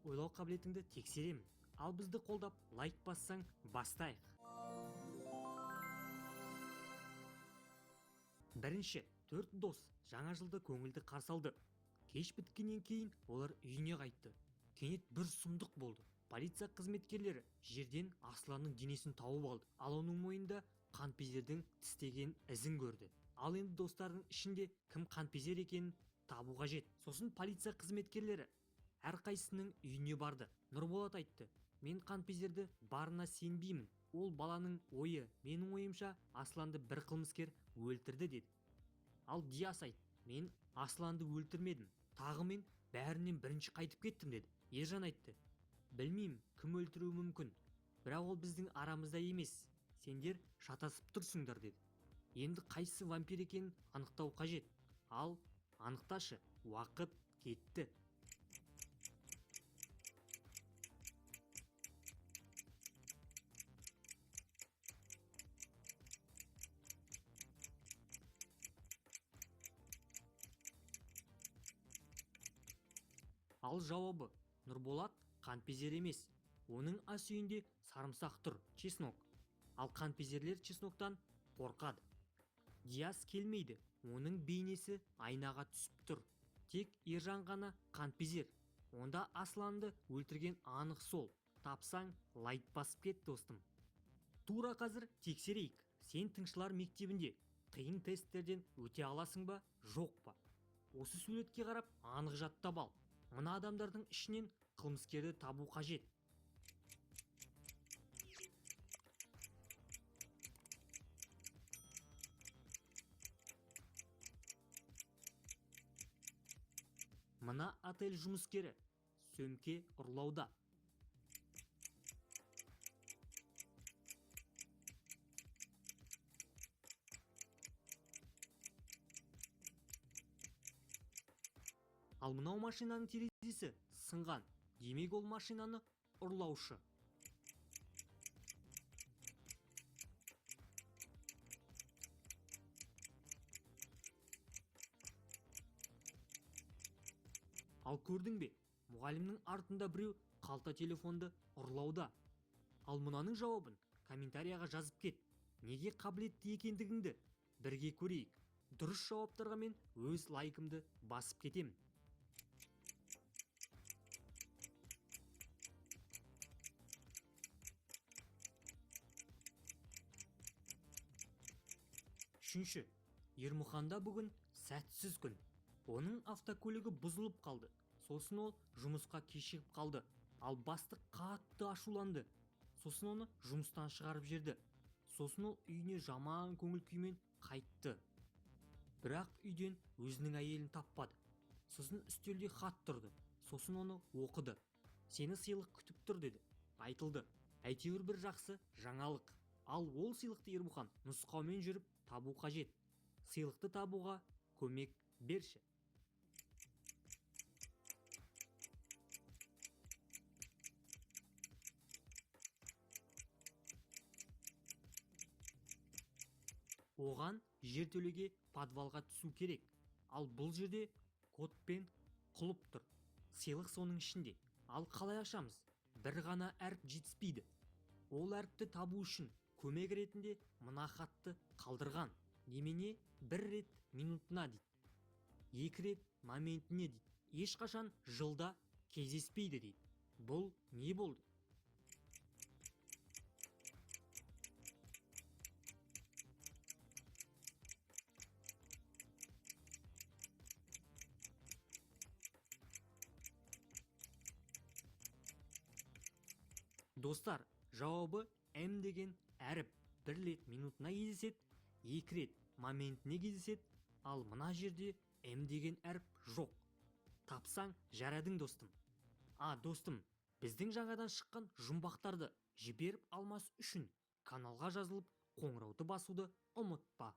ойлау қабілетіңді тексеремін. Ал бізді қолдап лайк бассаң, бастайық. Бірінші, 4 дос жаңа жылды көңілді қарсы алды. Кеш біткеннен кейін олар үйіне қайтты. Кенет бір сұмдық болды. Полиция қызметкерлері жерден Асланның денесін тауып алды. Ал оның мойнында қанпезердің тістеген ізін көрді. Ал енді достардың ішінде кім қанпезер екенін табу қажет. Сосын полиция қызметкерлері әрқайсысының үйіне барды. Нұрболат айтты: "Мен қанпезерді барына сенбеймін. Ол баланың ойы. Менің ойымша, Асланды бір қылмыскер өлтірді" деді. Ал Диас айтты: "Мен Асланды өлтірмедім. Тағы мен бәрінен бірінші қайтып кеттім" деді. Ержан айтты: "Білмеймін, кім өлтіруі мүмкін. Бірақ ол біздің арамызда емес. Сендер шатасып тұрсыңдар" деді. Енді қайсысы вампир екенін анықтау қажет. Ал анықташы, уақыт кетті. Ал жауабы: Нұрболат қанпезер емес. Оның ас үйінде сарымсақ тұр, чеснок. Ал қанпезерлер чесноктан қорқады. Диас келмейді. Оның бейнесі айнаға түсіп тұр. Тек Ержан ғана қанпезер. Онда Асланды өлтірген анық сол. Тапсаң, лайк басып кет, достым. Тура қазір тексерейік. Сен тыңшылар мектебінде қиын тесттерден өте аласың ба, жоқ па? Осы суретке қарап анық жаттап ал. Мына адамдардың ішінен қылмыскерді табу қажет. Мына отель жұмыскері сөмке ұрлауда. Ал мынау машинаның терезесі сынған. Демек ол машинаны ұрлаушы. Ал көрдің бе? Мұғалімнің артында біреу қалта телефонды ұрлауда. Ал мынаның жауабын комментарияға жазып кет. Неге қабілетті екендігіңді бірге көрейік. Дұрыс жауаптарға мен өз лайкымды басып кетемін. Үшінші, Ермұханда бүгін сәтсіз күн. Оның автокөлігі бұзылып қалды. Сосын ол жұмысқа кешігіп қалды. Ал бастық қатты ашуланды. Сосын оны жұмыстан шығарып жіберді. Сосын ол үйіне жаман көңіл күймен қайтты. Бірақ үйден өзінің әйелін таппады. Сосын үстелде хат тұрды. Сосын оны оқыды. Сені сыйлық күтіп тұр деді. Айтылды. Әйтеуір бір жақсы жаңалық. Ал ол сыйлықты Ермұхан нұсқаумен жүріп табу қажет. Сыйлықты табуға көмек берші. Оған жертөлеге подвалға түсу керек. Ал бұл жерде код пен құлып тұр. Сыйлық соның ішінде. Ал қалай ашамыз? Бір ғана әріп жетіспейді. Ол әріпті табу үшін көмек ретінде мына хатты қалдырған. Немене 1 рет минутына дейді. 2 рет моментіне дейді. Ешқашан жылда кездеспейді дейді. Бұл не болды? Достар, жауабы М деген әріп 1 рет минутына кездеседі, 2 рет моментіне кездеседі, ал мына жерде М деген әріп жоқ. Тапсаң жарадың, достым. Достым, біздің жаңадан шыққан жұмбақтарды жіберіп алмас үшін каналға жазылып қоңырауды басуды ұмытпа.